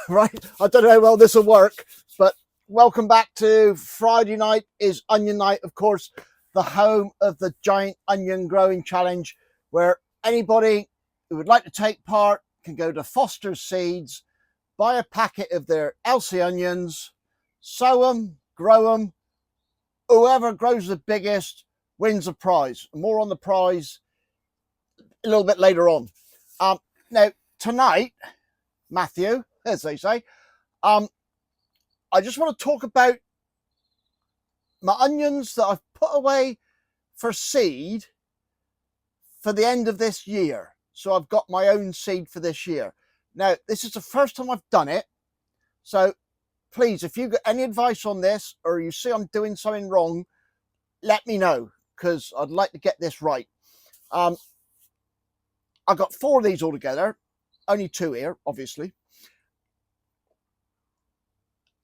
Right, I don't know how well this will work, but welcome back to Friday night is onion night, of course, the home of the Giant Onion Growing Challenge, where anybody who would like to take part can go to Foster's Seeds, buy a packet of their Elsie onions, sow them, grow them. Whoever grows the biggest wins a prize. More on the prize a little bit later on. Now, tonight, Matthew, as they say, I just want to talk about my onions that I've put away for seed for the end of this year. So I've got my own seed for this year. Now, this is the first time I've done it. So please, if you've got any advice on this or you see I'm doing something wrong, let me know, because I'd like to get this right. I got 4 of these all together, only 2 here, obviously.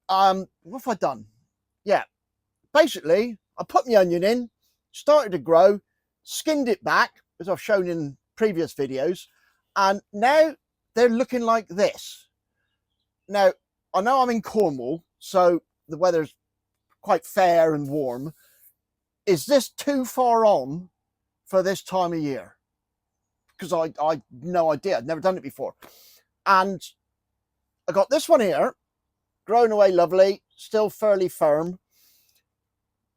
What have I done? Yeah, basically, I put my onion in, started to grow, skinned it back, as I've shown in previous videos, and now they're looking like this. Now, I know I'm in Cornwall, so the weather's quite fair and warm. Is this too far on for this time of year? Because I no idea, I've never done it before. And I got this one here, grown away lovely, still fairly firm.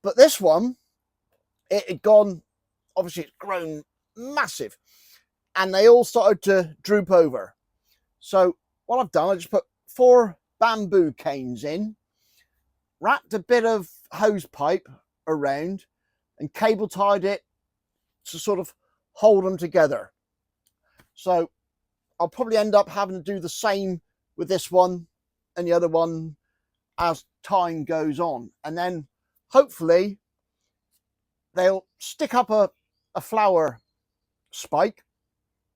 But this one, it had gone, obviously it's grown massive, and they all started to droop over. So what I've done, I just put 4 bamboo canes in, wrapped a bit of hose pipe around and cable tied it to sort of hold them together. So I'll probably end up having to do the same with this one and the other one as time goes on. And then hopefully they'll stick up a flower spike,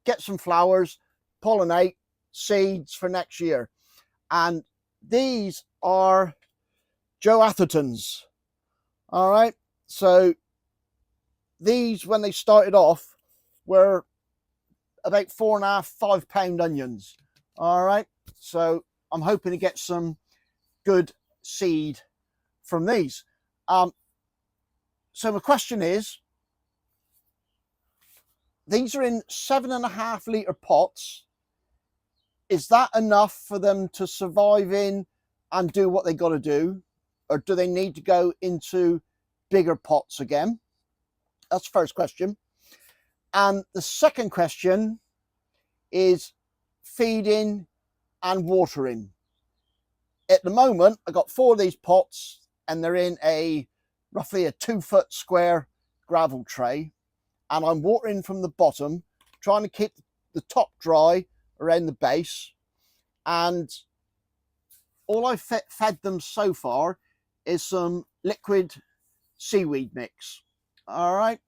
get some flowers, pollinate, seeds for next year. And these are Joe Athertons. All right, so these, when they started off, were about 4.5–5 pound onions. All right, so I'm hoping to get some good seed from these. So my question is, these are in 7.5 litre pots. Is that enough for them to survive in and do what they got to do? Or do they need to go into bigger pots again? That's the first question. And the second question is feeding and watering. At the moment, I got 4 of these pots, and they're in roughly a 2-foot square gravel tray. And I'm watering from the bottom, trying to keep the top dry around the base. And all I've fed them so far is some liquid seaweed mix. All right,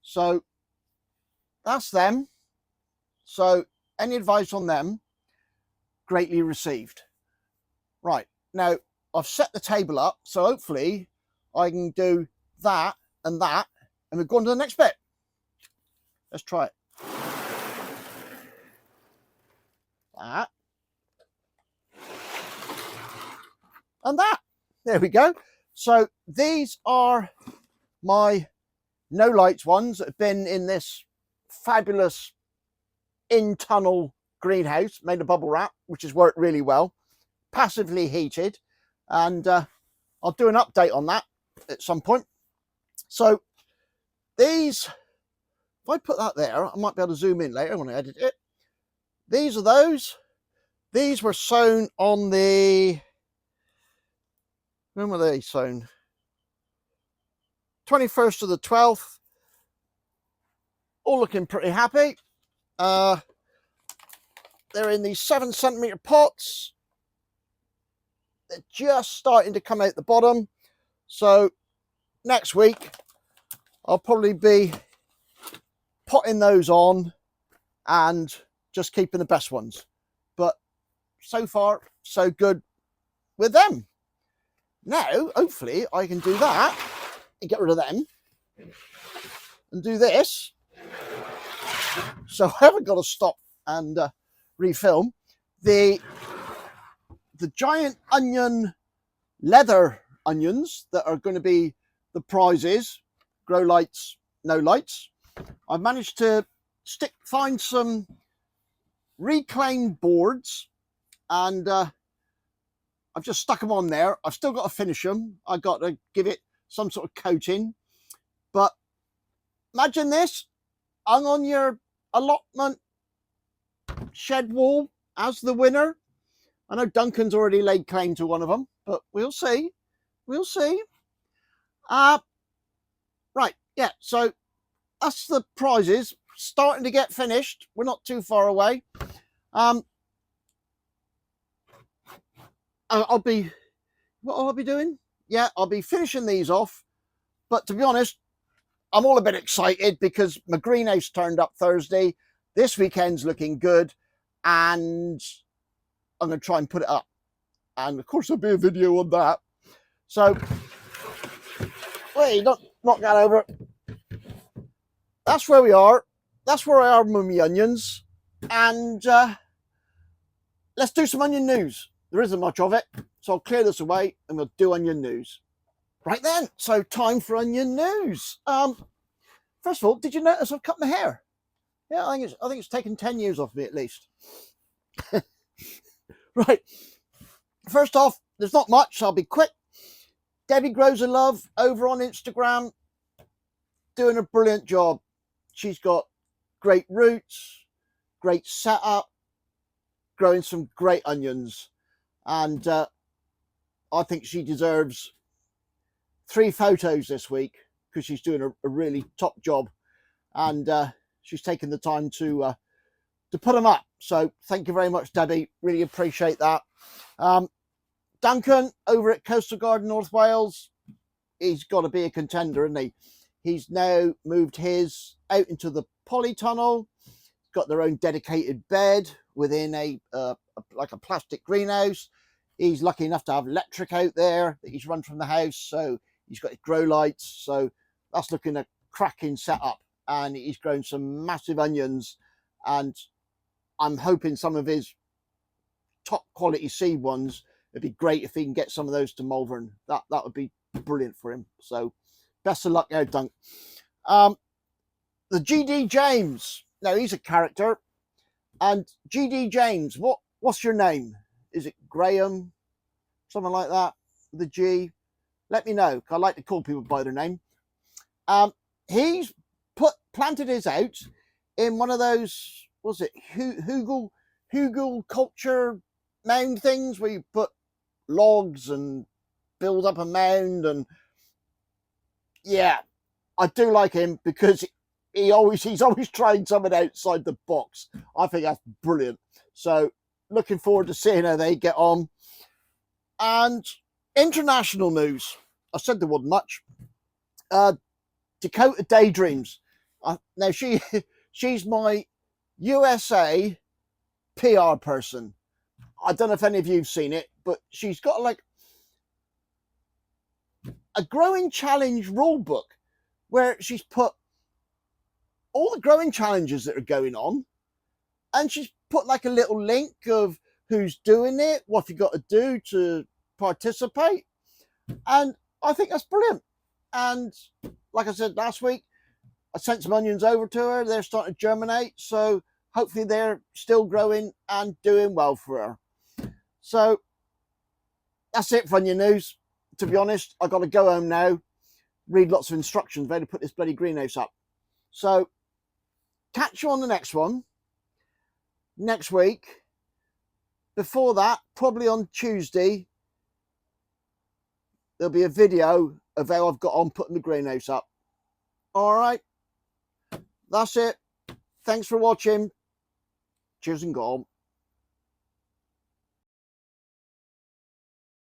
so that's them. So any advice on them, greatly received. Right, now I've set the table up, so hopefully I can do that, and we've gone to the next bit. Let's try it. That. And that. There we go. So these are my no lights ones that have been in this fabulous in-tunnel greenhouse made of bubble wrap, which has worked really well, passively heated, and I'll do an update on that at some point. So these, if I put that there, I might be able to zoom in later when I edit it. These are those. These were sown on the, when were they sown? 21st of the 12th. All looking pretty happy. They're in these 7-centimetre pots. They're just starting to come out the bottom. So next week, I'll probably be potting those on and just keeping the best ones. But so far, so good with them. Now, hopefully, I can do that and get rid of them and do this. So I haven't got to stop and refilm. The the giant onion, leather onions that are going to be the prizes, grow lights, no lights. I've managed to find some reclaimed boards, and I've just stuck them on there. I've still got to finish them. I've got to give it some sort of coating. But imagine this hung on your allotment shed wall as the winner. I know Duncan's already laid claim to one of them, but we'll see. We'll see. Right, yeah, so that's the prizes starting to get finished. We're not too far away. I'll be doing? Yeah, I'll be finishing these off. But to be honest, I'm all a bit excited because my greenhouse turned up Thursday. This weekend's looking good, and I'm going to try and put it up. And of course, there'll be a video on that. So, wait, knock that over. That's where we are. That's where I are with my onions. And let's do some onion news. There isn't much of it, so I'll clear this away and we'll do onion news. Right then, so time for onion news. First of all, did you notice I've cut my hair? Yeah, I think it's taken 10 years off me at least. Right. First off, there's not much, so I'll be quick. Debbie Grows a Love over on Instagram, doing a brilliant job. She's got great roots, great setup, growing some great onions. And I think she deserves 3 photos this week because she's doing a really top job, and she's taken the time to put them up. So thank you very much, Debbie. Really appreciate that. Duncan over at Coastal Garden North Wales, he's got to be a contender, isn't he? He's now moved his out into the polytunnel, got their own dedicated bed within like a plastic greenhouse. He's lucky enough to have electric out there that he's run from the house, so he's got his grow lights. So that's looking a cracking setup, and he's grown some massive onions, and I'm hoping some of his top quality seed ones, it'd be great if he can get some of those to Malvern. That would be brilliant for him. So best of luck there, Dunk. The GD James, now he's a character. And GD James, what's your name? Is it Graham? Something like that? The G? Let me know. I like to call people by their name. He's planted his out in one of those, was it Hugel culture mound things where you put logs and build up a mound. And yeah, I do like him because he's always trying something outside the box. I think that's brilliant. So looking forward to seeing how they get on. And international news, I said there wasn't much. Dakota Daydreams. Now she's my USA PR person. I don't know if any of you've seen it, but she's got like a growing challenge rule book where she's put all the growing challenges that are going on, and she's put like a little link of who's doing it, what you got to do to participate. And I think that's brilliant. And like I said last week, I sent some onions over to her. They're starting to germinate, so hopefully they're still growing and doing well for her. So that's it for onion news. To be honest, I got to go home now, read lots of instructions where to put this bloody greenhouse up. So catch you on the next one next week. Before that, probably on Tuesday, there'll be a video of how I've got on putting the greenhouse up. All right, that's it. Thanks for watching. Cheers and go on.